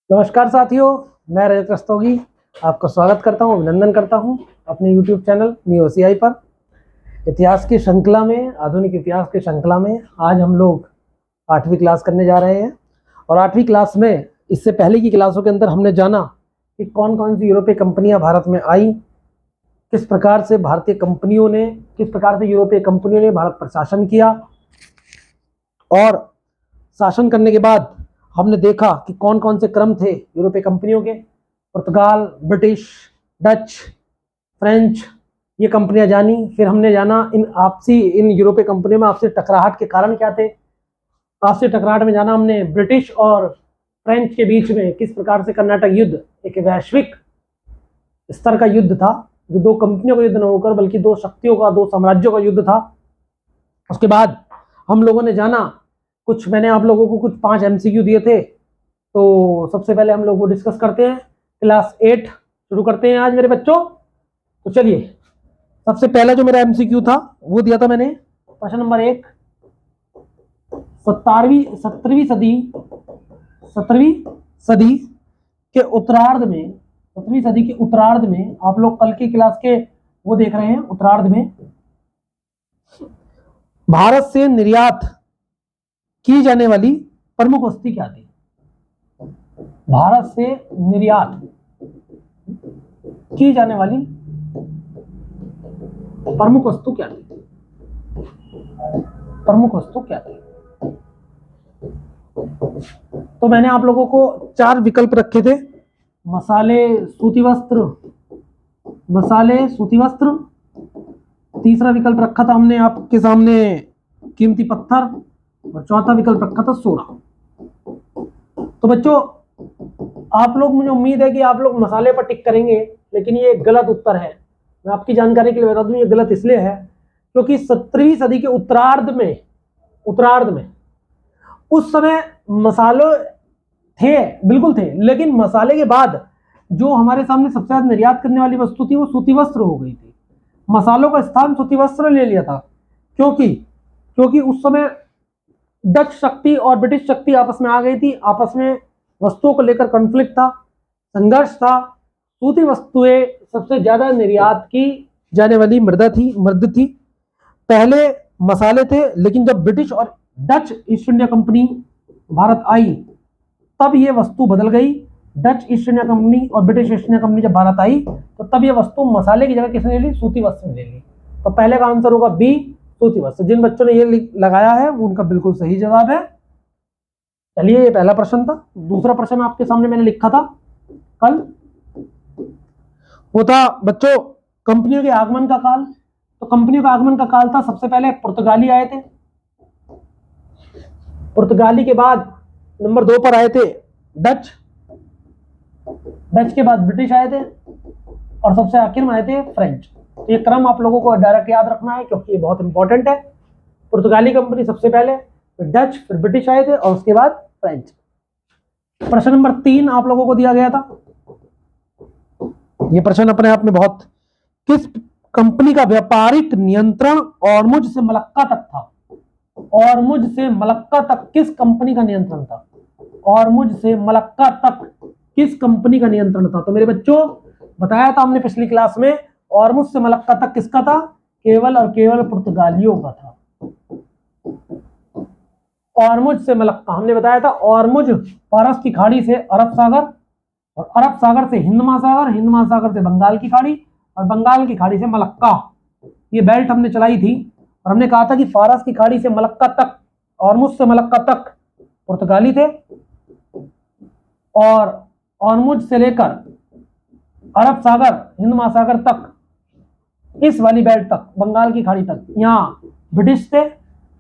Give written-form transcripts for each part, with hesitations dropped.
नमस्कार साथियों, मैं रजत रस्तोगी आपका स्वागत करता हूं, अभिनंदन करता हूं अपने YouTube चैनल न्यू OCI पर। इतिहास की श्रृंखला में, आधुनिक इतिहास की श्रृंखला में आज हम लोग 8वीं क्लास करने जा रहे हैं। और 8वीं क्लास में इससे पहले की क्लासों के अंदर हमने जाना कि कौन कौन सी यूरोपीय कंपनियां भारत में आई, किस प्रकार से यूरोपीय कंपनियों ने भारत पर शासन किया, और शासन करने के बाद हमने देखा कि कौन कौन से क्रम थे यूरोपीय कंपनियों के। पुर्तगाल, ब्रिटिश, डच, फ्रेंच, ये कंपनियां जानी। फिर हमने जाना इन यूरोपीय कंपनियों में आपसी टकराहट के कारण क्या थे। आपसी टकराहट में जाना हमने ब्रिटिश और फ्रेंच के बीच में किस प्रकार से कर्नाटक युद्ध एक वैश्विक स्तर का युद्ध था, जो दो कंपनियों का युद्ध न होकर बल्कि दो शक्तियों का, दो साम्राज्यों का युद्ध था। उसके बाद हम लोगों ने जाना मैंने आप लोगों को कुछ 5 MCQ दिए थे। तो सबसे पहले हम लोग वो डिस्कस करते हैं। क्लास 8 शुरू करते हैं आज मेरे बच्चों। तो चलिए, सबसे पहला जो मेरा MCQ था वो दिया था मैंने, प्रश्न नंबर 1। 17वीं सदी के उत्तरार्ध में, 17वीं सदी के उत्तरार्ध में, आप लोग कल की क्लास के वो देख रहे हैं, उत्तरार्ध में भारत से निर्यात की जाने वाली प्रमुख वस्तु क्या थी। भारत से निर्यात की जाने वाली प्रमुख वस्तु क्या थी। तो मैंने आप लोगों को 4 विकल्प रखे थे। मसाले, सूती वस्त्र। तीसरा विकल्प रखा था हमने आपके सामने कीमती पत्थर, और चौथा विकल्प रखा था सोना। तो बच्चों, आप लोग, मुझे उम्मीद है कि आप लोग मसाले पर टिक करेंगे, लेकिन ये एक गलत उत्तर है। मैं आपकी जानकारी के लिए बता दूं, ये गलत इसलिए है क्योंकि 17वीं सदी के उत्तरार्ध में उस समय मसाले थे, बिल्कुल थे, लेकिन मसाले के बाद जो हमारे सामने सबसे ज्यादा निर्यात करने वाली वस्तु थी वो सूती वस्त्र हो गई थी। मसालों का स्थान सूती वस्त्र ले लिया था, क्योंकि उस समय डच शक्ति और ब्रिटिश शक्ति आपस में आ गई थी। आपस में वस्तुओं को लेकर कॉन्फ्लिक्ट था, संघर्ष था। सूती वस्तुएं सबसे ज्यादा निर्यात की जाने वाली मृदा थी। पहले मसाले थे, लेकिन जब ब्रिटिश और Dutch East India company Bharat आई तब ये वस्तु बदल गई। डच ईस्ट इंडिया कंपनी और ब्रिटिश ईस्ट इंडिया कंपनी जब भारत आई तो तब ये वस्तु मसाले की जगह किसने ले ली? सूती वस्त्र ने ले ली। तो पहले का आंसर होगा बी, सूती वस्त्र। जिन बच्चों ने ये लगाया है वो उनका बिल्कुल सही जवाब है। चलिए, ये पहला प्रश्न था। दूसरा प्रश्न आपके सामने मैंने लिखा था कल, वो था बच्चों कंपनियों के आगमन का काल। तो कंपनियों का आगमन का काल था, सबसे पहले पुर्तगाली आए थे। पुर्तगाली के बाद नंबर 2 पर आए थे डच के बाद ब्रिटिश आए थे, और सबसे आखिर में आए थे फ्रेंच। तो ये क्रम आप लोगों को डायरेक्ट याद रखना है, क्योंकि ये बहुत इंपॉर्टेंट है। पुर्तगाली कंपनी सबसे पहले, फिर डच, फिर ब्रिटिश आए थे, और उसके बाद फ्रेंच। प्रश्न नंबर 3 आप लोगों को दिया गया था। ये प्रश्न अपने आप में बहुत, किस कंपनी का व्यापारिक नियंत्रण ऑरमुज से मलक्का तक था? ऑरमुज से मलक्का तक किस कंपनी का नियंत्रण था? ऑरमुज से मलक्का तक किस कंपनी का नियंत्रण था? तो मेरे बच्चों, बताया था हमने पिछली क्लास में, ऑरमुज से मलक्का तक किसका था? केवल और केवल पुर्तगालियों का था। ऑरमुज से मलक्का हमने बताया था। ऑरमुज फारस की खाड़ी से अरब सागर, और अरब सागर से हिंद महासागर, हिंद महासागर से बंगाल की खाड़ी, और बंगाल की खाड़ी से मलक्का। ये बेल्ट हमने चलाई थी, और हमने कहा था कि फारस की खाड़ी से मलक्का तक, ऑरमुज से मलक्का तक पुर्तगाली थे, और ऑरमुज से लेकर अरब सागर, हिंद महासागर तक, इस वाली बेल्ट तक, बंगाल की खाड़ी तक, यहाँ ब्रिटिश थे।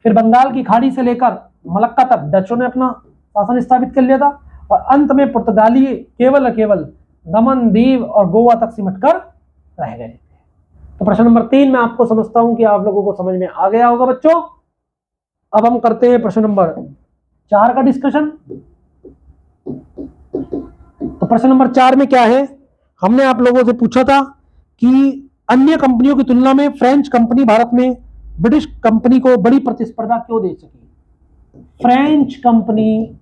फिर बंगाल की खाड़ी से लेकर मलक्का तक डचों ने अपना शासन स्थापित कर लिया था, और अंत में पुर्तगाली केवल और केवल दमन, दीव और गोवा तक सिमट कर रह गए। तो प्रश्न नंबर 3 में आपको समझता हूं कि आप लोगों को समझ में आ गया होगा बच्चों। अब हम करते हैं प्रश्न नंबर 4 का डिस्कशन। तो प्रश्न नंबर 4 में क्या है, हमने आप लोगों से पूछा था कि अन्य कंपनियों की तुलना में फ्रेंच कंपनी भारत में ब्रिटिश कंपनी को बड़ी प्रतिस्पर्धा क्यों दे सकी? फ्रेंच कंपनी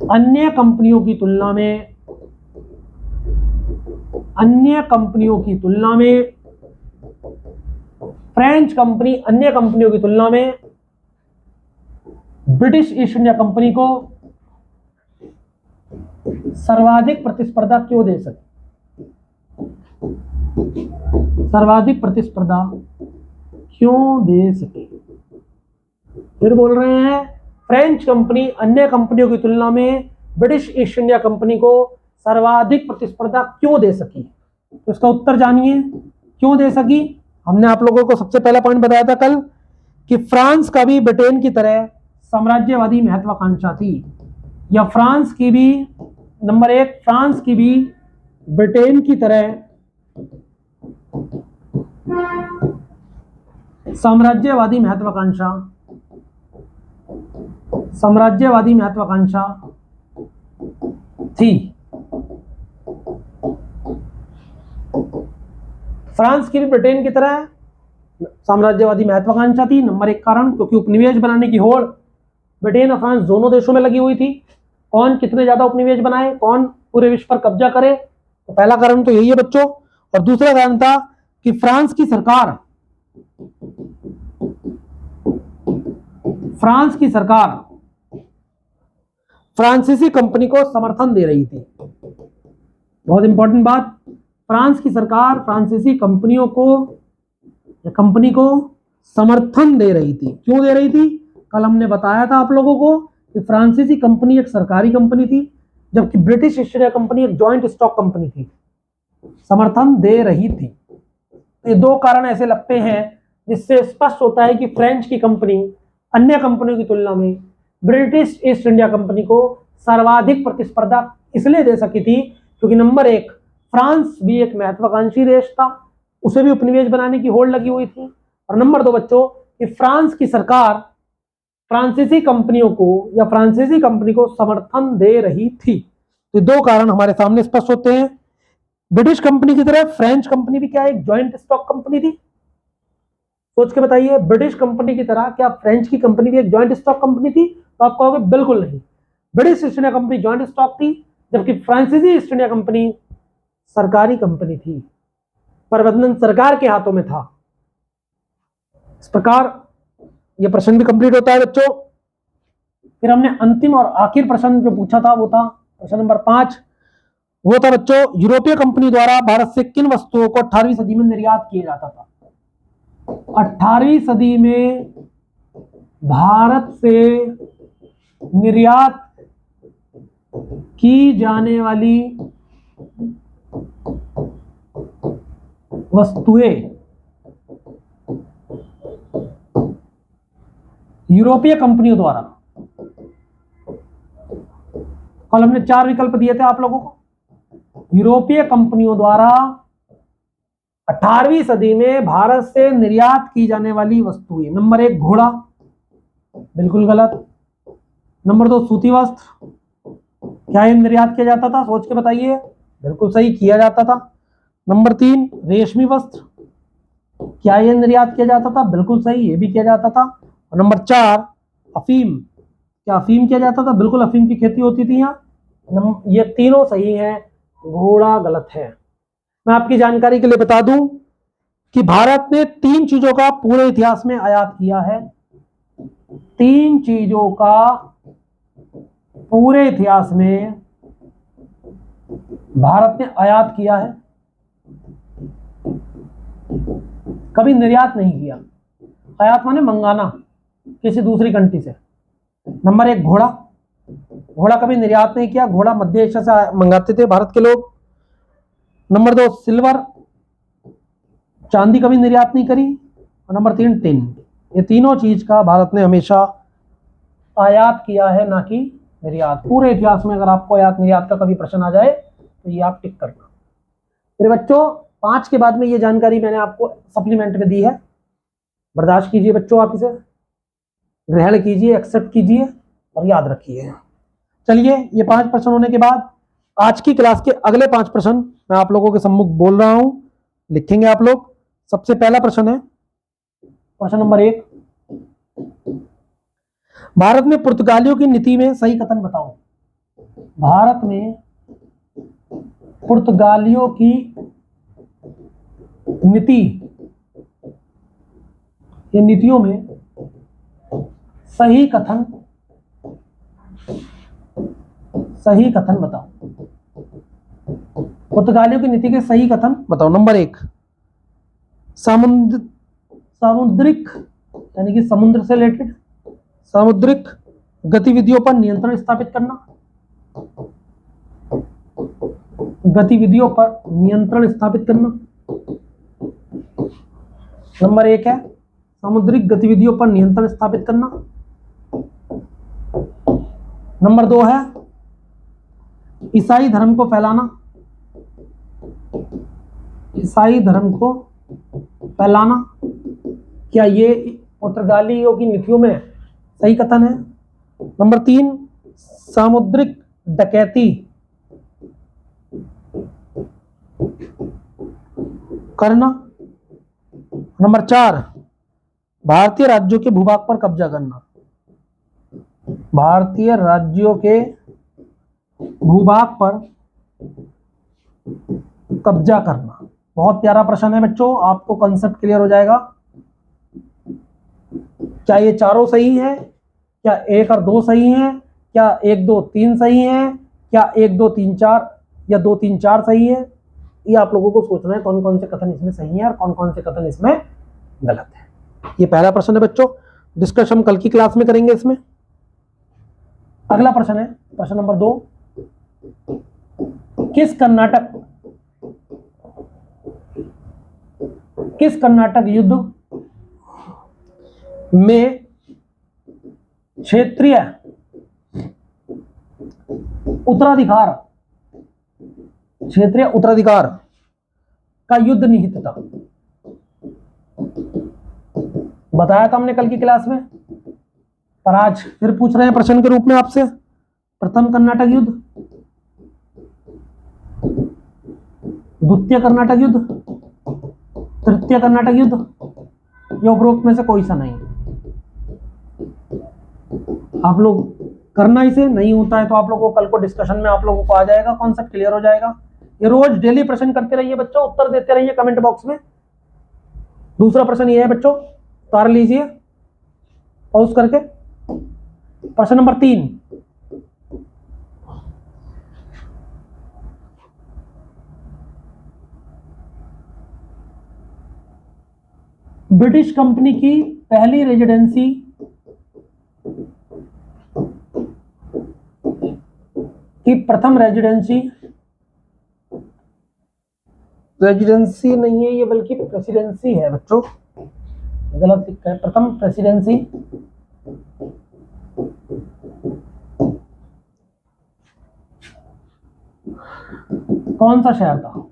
अन्य कंपनियों की तुलना में, अन्य कंपनियों की तुलना में, फ्रेंच कंपनी अन्य कंपनियों की तुलना में ब्रिटिश ईस्ट इंडिया कंपनी को सर्वाधिक प्रतिस्पर्धा क्यों दे सके? सर्वाधिक प्रतिस्पर्धा क्यों दे सके? फिर बोल रहे हैं फ्रेंच कंपनी अन्य कंपनियों की तुलना में ब्रिटिश ईस्ट इंडिया कंपनी को सर्वाधिक प्रतिस्पर्धा क्यों दे सकी? तो इसका उत्तर जानिए, क्यों दे सकी। हमने आप लोगों को सबसे पहला पॉइंट बताया था कल कि फ्रांस का भी ब्रिटेन की तरह साम्राज्यवादी महत्वाकांक्षा थी, या फ्रांस की भी, नंबर एक, फ्रांस की भी ब्रिटेन की तरह साम्राज्यवादी महत्वाकांक्षा, साम्राज्यवादी महत्वाकांक्षा थी। फ्रांस की भी ब्रिटेन की तरह साम्राज्यवादी महत्वाकांक्षा थी। नंबर एक कारण, क्योंकि उपनिवेश बनाने की होड़ ब्रिटेन और फ्रांस दोनों देशों में लगी हुई थी। कौन कितने ज्यादा उपनिवेश बनाए, कौन पूरे विश्व पर कब्जा करे, तो पहला कारण तो यही है बच्चों। और दूसरा कारण था कि फ्रांस की सरकार, फ्रांस की सरकार फ्रांसीसी कंपनी को समर्थन दे रही थी। बहुत इंपॉर्टेंट बात, फ्रांस की सरकार फ्रांसीसी कंपनियों को, या कंपनी को समर्थन दे रही थी। क्यों दे रही थी? कल हमने बताया था आप लोगों को कि फ्रांसीसी कंपनी एक सरकारी कंपनी थी, जबकि ब्रिटिश ईस्ट इंडिया कंपनी एक जॉइंट स्टॉक कंपनी थी, समर्थन दे रही थी। ये दो कारण ऐसे लगते हैं जिससे स्पष्ट होता है कि फ्रेंच की कंपनी अन्य कंपनियों की तुलना में ब्रिटिश ईस्ट इंडिया कंपनी को सर्वाधिक प्रतिस्पर्धा इसलिए दे सकी थी क्योंकि नंबर एक, फ्रांस भी एक महत्वाकांक्षी देश था, उसे भी उपनिवेश बनाने की होड़ लगी हुई थी। और नंबर दो बच्चों, कि फ्रांस की सरकार फ्रांसीसी कंपनियों को, या फ्रांसीसी कंपनी को समर्थन दे रही थी। तो दो कारण हमारे सामने स्पष्ट होते हैं। ब्रिटिश कंपनी की तरह फ्रेंच कंपनी भी क्या एक जॉइंट स्टॉक कंपनी थी? सोच के बताइए, ब्रिटिश कंपनी की तरह क्या फ्रेंच की कंपनी भी एक जॉइंट स्टॉक कंपनी थी? तो आप कहोगे बिल्कुल नहीं, British East India company joint stock थी, जबकि फ्रांसीसी ईस्ट इंडिया कंपनी सरकारी कंपनी थी, प्रबंधन सरकार के हाथों में था। इस प्रकार यह प्रश्न भी कंप्लीट होता है बच्चों। फिर हमने अंतिम और आखिर प्रश्न जो पूछा था वो था प्रश्न नंबर 5। वो था बच्चों, यूरोपीय कंपनी द्वारा भारत से किन वस्तुओं को 18वीं सदी में निर्यात किया जाता था? 18वीं सदी में भारत से निर्यात की जाने वाली वस्तुएं यूरोपीय कंपनियों द्वारा, कल हमने 4 विकल्प दिए थे आप लोगों को। यूरोपीय कंपनियों द्वारा 18वीं सदी में भारत से निर्यात की जाने वाली वस्तुएं, नंबर एक, घोड़ा, बिल्कुल गलत। नंबर दो, सूती वस्त्र, क्या ये निर्यात किया जाता था? सोच के बताइए, बिल्कुल सही, किया जाता था। नंबर तीन, रेशमी वस्त्र, क्या ये निर्यात किया जाता था? बिल्कुल सही, ये भी किया जाता था। और नंबर चार, अफीम, क्या अफीम किया जाता था? बिल्कुल, अफीम की खेती होती थी यहाँ। ये तीनों सही है, घोड़ा गलत है। मैं आपकी जानकारी के लिए बता दूं कि भारत ने 3 चीजों का पूरे इतिहास में आयात किया है। 3 चीजों का पूरे इतिहास में भारत ने आयात किया है, कभी निर्यात नहीं किया। आयात माने मंगाना किसी दूसरी कंट्री से। नंबर एक, घोड़ा, घोड़ा कभी निर्यात नहीं किया, घोड़ा मध्य एशिया से मंगाते थे भारत के लोग। नंबर दो, सिल्वर, चांदी कभी निर्यात नहीं करी। और नंबर तीन, टिन। ये तीनों चीज का भारत ने हमेशा आयात किया है, ना कि निर्यात। पूरे इतिहास में अगर आपको आयात निर्यात का कभी प्रश्न आ जाए तो ये आप टिक करना। मेरे बच्चों, 5 के बाद में ये जानकारी मैंने आपको सप्लीमेंट में दी है, बर्दाश्त कीजिए बच्चों, आप इसे ग्रहण कीजिए, एक्सेप्ट कीजिए और याद रखिए। चलिए, ये 5 प्रश्न होने के बाद आज की क्लास के अगले 5 प्रश्न मैं आप लोगों के सम्मुख बोल रहा हूं, लिखेंगे आप लोग। सबसे पहला प्रश्न है, प्रश्न नंबर 1, भारत में पुर्तगालियों की नीति में सही कथन बताओ। भारत में पुर्तगालियों की नीति, ये नीतियों में सही कथन बताओ। पुर्तगालियों की नीति के सही कथन बताओ। नंबर 1, सामुद्रिक यानी कि समुद्र से रिलेटेड सामुद्रिक गतिविधियों पर नियंत्रण स्थापित करना। गतिविधियों पर नियंत्रण स्थापित करना नंबर 1 है, सामुद्रिक गतिविधियों पर नियंत्रण स्थापित करना। नंबर 2 है ईसाई धर्म को फैलाना। ईसाई धर्म को फैलाना, क्या ये पुर्तगालियों की नीतियों में सही कथन है? नंबर 3, सामुद्रिक डकैती करना। नंबर 4, भारतीय राज्यों के भूभाग पर कब्जा करना। भारतीय राज्यों के भूभाग पर कब्जा करना। बहुत प्यारा प्रश्न है बच्चों, आपको कंसेप्ट क्लियर हो जाएगा। क्या ये चारों सही है? क्या 1 और 2 सही हैं? क्या 1 2 3 सही हैं? क्या 1 2 3 4 या 2 3 4 सही है? ये आप लोगों को सोचना है कौन कौन से कथन इसमें सही है और कौन कौन से कथन इसमें गलत है। ये पहला प्रश्न है बच्चों, डिस्कस हम कल की क्लास में करेंगे इसमें। अगला प्रश्न है प्रश्न नंबर 2, किस कर्नाटक युद्ध में क्षेत्रीय उत्तराधिकार का युद्ध निहित था? बताया था हमने कल की क्लास में, पर आज फिर पूछ रहे हैं प्रश्न के रूप में आपसे। प्रथम कर्नाटक युद्ध, द्वितीय कर्नाटक युद्ध, तृतीय कर्नाटक युद्ध, या उपरोक्त में से कोई सा नहीं? आप लोग करना इसे, नहीं होता है तो आप लोगों को कल को डिस्कशन में आप लोगों को आ जाएगा, कॉन्सेप्ट क्लियर हो जाएगा। ये रोज डेली प्रश्न करते रहिए बच्चों, उत्तर देते रहिए कमेंट बॉक्स में। दूसरा प्रश्न ये है बच्चों, उतार लीजिए पॉज करके। प्रश्न नंबर 3, ब्रिटिश कंपनी की पहली रेजिडेंसी प्रथम रेजिडेंसी नहीं है ये, बल्कि प्रेसिडेंसी है बच्चों, गलत लिखा है। प्रथम प्रेसिडेंसी कौन सा शहर था?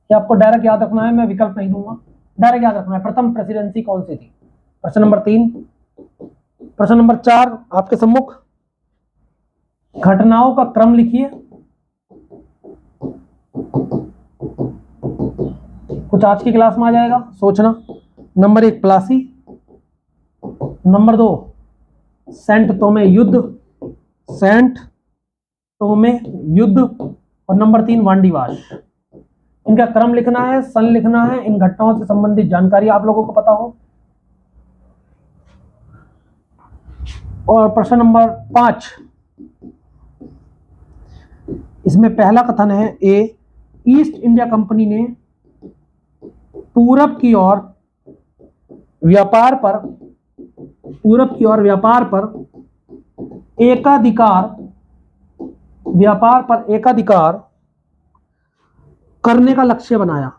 ये आपको डायरेक्ट याद रखना है, मैं विकल्प नहीं दूंगा, डायरेक्ट याद रखना है। प्रथम प्रेसिडेंसी कौन सी थी? प्रश्न नंबर 3। प्रश्न नंबर 4 आपके सम्मुख, घटनाओं का क्रम लिखिए। कुछ आज की क्लास में आ जाएगा, सोचना। नंबर 1 प्लासी, नंबर 2 सेंट तोमे युद्ध, और नंबर 3 वांडीवाश। इनका क्रम लिखना है, सन लिखना है, इन घटनाओं से संबंधित जानकारी आप लोगों को पता हो। और प्रश्न नंबर 5, इसमें पहला कथन है ए, ईस्ट इंडिया कंपनी ने पूरब की ओर व्यापार पर एकाधिकार करने का लक्ष्य बनाया।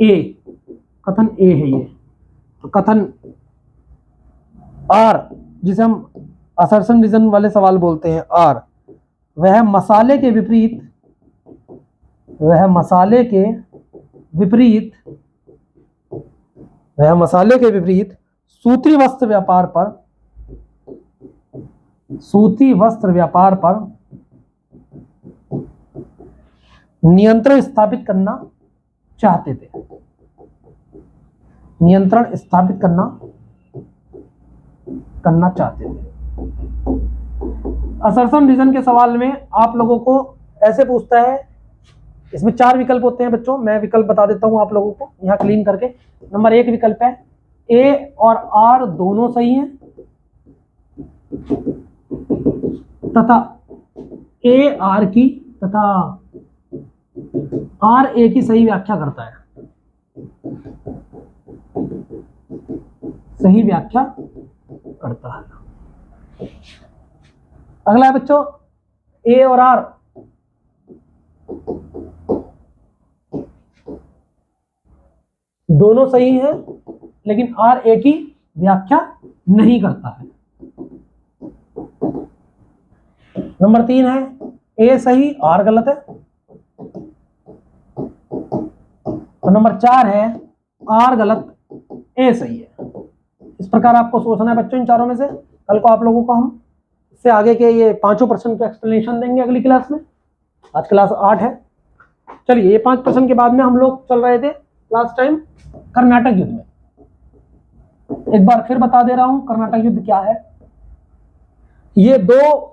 ए, कथन ए है ये। तो कथन आर, जिसे हम असर्शन रीजन वाले सवाल बोलते हैं, आर, वह मसाले के विपरीत सूती वस्त्र व्यापार पर नियंत्रण स्थापित करना चाहते थे। करना चाहते थे। असर्शन रीजन के सवाल में आप लोगों को ऐसे पूछता है, इसमें 4 विकल्प होते हैं बच्चों, मैं विकल्प बता देता हूं आप लोगों को यहां क्लीन करके। नंबर 1 विकल्प है ए और आर दोनों सही हैं, तथा ए आर की तथा आर ए की सही व्याख्या करता है, सही व्याख्या करता है। अगला है बच्चों ए और आर दोनों सही हैं, लेकिन आर ए की व्याख्या नहीं करता है। नंबर 3 है ए सही आर गलत है, और नंबर 4 है आर गलत ए सही है। इस प्रकार आपको सोचना है बच्चों इन चारों में से। कल को आप लोगों को हम इससे आगे के ये 5 प्रश्न का एक्सप्लेनेशन देंगे अगली क्लास में। आज क्लास 8 है। चलिए ये 5 प्रश्न के बाद में हम लोग चल रहे थे लास्ट टाइम कर्नाटक युद्ध में। एक बार फिर बता दे रहा हूं कर्नाटक युद्ध क्या है। ये 2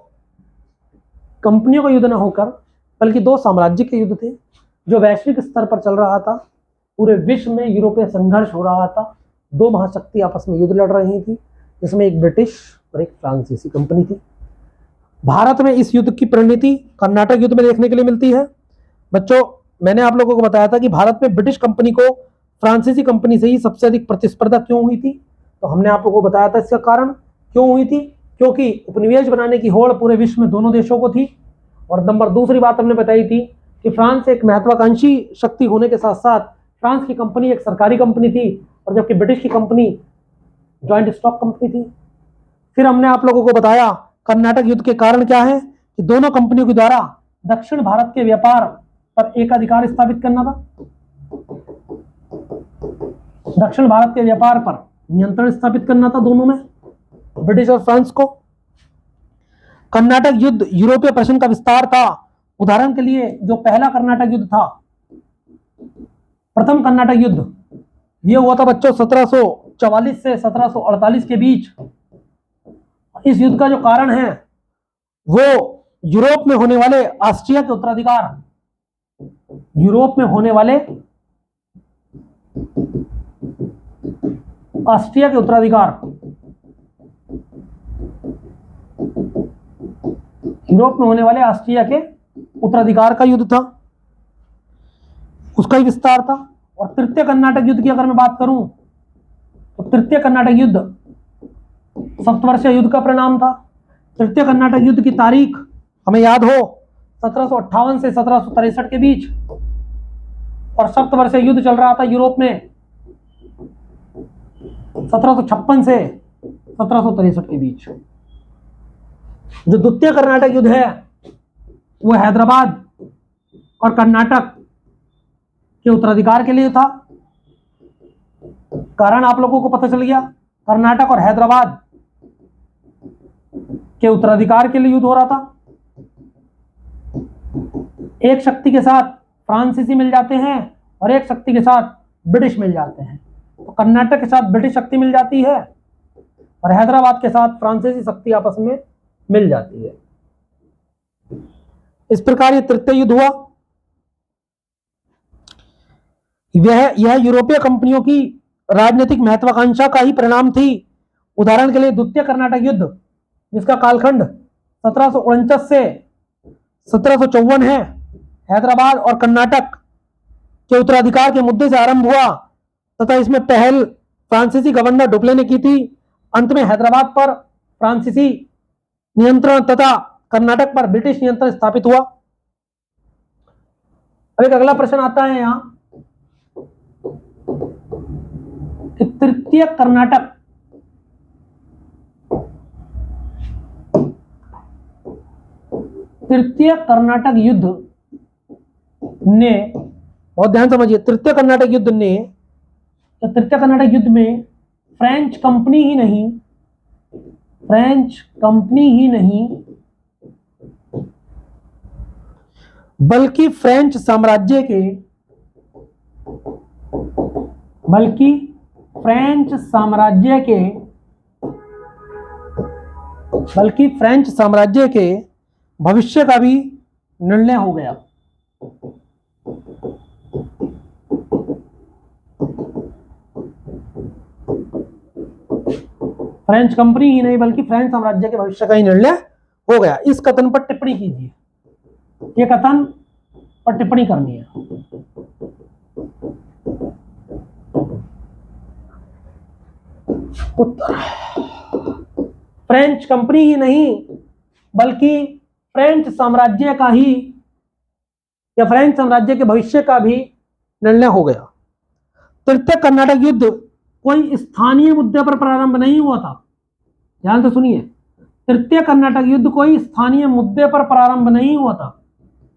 कंपनियों का युद्ध न होकर बल्कि 2 साम्राज्य के युद्ध थे जो वैश्विक स्तर पर चल रहा था। पूरे विश्व में यूरोपीय संघर्ष हो रहा था। 2 महाशक्ति आपस में युद्ध लड़ रही थी, जिसमें एक ब्रिटिश और एक फ्रांसीसी कंपनी थी। भारत में इस युद्ध की परिणति कर्नाटक युद्ध में देखने के लिए मिलती है। बच्चों मैंने आप लोगों को बताया था कि भारत में ब्रिटिश कंपनी को फ्रांसीसी कंपनी से ही सबसे अधिक प्रतिस्पर्धा क्यों हुई थी, तो हमने आप लोगों को बताया था इसका कारण क्यों हुई थी, क्योंकि उपनिवेश बनाने की होड़ पूरे विश्व में दोनों देशों को थी। और नंबर दूसरी बात हमने बताई थी कि फ्रांस एक महत्वाकांक्षी शक्ति होने के साथ साथ फ्रांस की कंपनी एक सरकारी कंपनी थी, और जबकि ब्रिटिश की कंपनी जॉइंट स्टॉक कंपनी थी। फिर हमने आप लोगों को बताया कर्नाटक युद्ध के कारण क्या है कि दोनों कंपनियों के द्वारा दक्षिण भारत के व्यापार पर एकाधिकार स्थापित करना था, दक्षिण भारत के व्यापार पर नियंत्रण स्थापित करना था दोनों में, ब्रिटिश और फ्रांस को। कर्नाटक युद्ध यूरोपीय प्रश्न का विस्तार था। उदाहरण के लिए जो पहला कर्नाटक युद्ध था, प्रथम कर्नाटक युद्ध, यह हुआ था बच्चों 1744 से 1748 के बीच। इस युद्ध का जो कारण है वो यूरोप में होने वाले ऑस्ट्रिया के उत्तराधिकार, यूरोप में होने वाले ऑस्ट्रिया के उत्तराधिकार, यूरोप में होने वाले ऑस्ट्रिया के उत्तराधिकार का युद्ध था, उसका ही विस्तार था। और तृतीय कर्नाटक युद्ध की अगर मैं बात करूं तो तृतीय कर्नाटक युद्ध सप्तवर्षीय युद्ध का परिणाम था। तृतीय कर्नाटक युद्ध की तारीख हमें याद हो 1758 से 1763 के बीच, और सप्तवर्षीय युद्ध चल रहा था यूरोप में 1756 से 1763 के बीच। जो द्वितीय कर्नाटक युद्ध है वो हैदराबाद और कर्नाटक के उत्तराधिकार के लिए था। कारण आप लोगों को पता चल गया, कर्नाटक और हैदराबाद के उत्तराधिकार के लिए युद्ध हो रहा था। एक शक्ति के साथ फ्रांसीसी मिल जाते हैं और एक शक्ति के साथ ब्रिटिश मिल जाते हैं। तो कर्नाटक के साथ ब्रिटिश शक्ति मिल जाती है और हैदराबाद के साथ फ्रांसीसी शक्ति आपस में मिल जाती है। इस प्रकार यह तृतीय युद्ध हुआ। यह यूरोपीय कंपनियों की राजनीतिक महत्वाकांक्षा का ही परिणाम थी। उदाहरण के लिए द्वितीय कर्नाटक युद्ध, जिसका कालखंड 1749 से 1754 है, हैदराबाद और कर्नाटक के उत्तराधिकार के मुद्दे से आरंभ हुआ तथा इसमें पहल फ्रांसीसी गवर्नर डुप्ले ने की थी। अंत में हैदराबाद पर फ्रांसीसी नियंत्रण तथा कर्नाटक पर ब्रिटिश नियंत्रण स्थापित हुआ। अब एक अगला प्रश्न आता है यहां कि तृतीय कर्नाटक युद्ध ने, बहुत ध्यान समझिए, तृतीय कर्नाटक युद्ध में फ्रेंच कंपनी ही नहीं बल्कि फ्रेंच साम्राज्य के बल्कि फ्रेंच साम्राज्य के भविष्य का भी निर्णय हो गया। फ्रेंच कंपनी ही नहीं बल्कि फ्रेंच साम्राज्य के भविष्य का ही निर्णय हो गया। इस कथन पर टिप्पणी कीजिए। ये कथन पर टिप्पणी करनी है। उत्तर, फ्रेंच कंपनी ही नहीं बल्कि फ्रेंच साम्राज्य का ही या फ्रेंच साम्राज्य के भविष्य का भी निर्णय हो गया। तृतीय कर्नाटक युद्ध कोई स्थानीय मुद्दे पर प्रारंभ नहीं हुआ था। ध्यान से सुनिए, तृतीय कर्नाटक युद्ध कोई स्थानीय मुद्दे पर प्रारंभ नहीं हुआ था,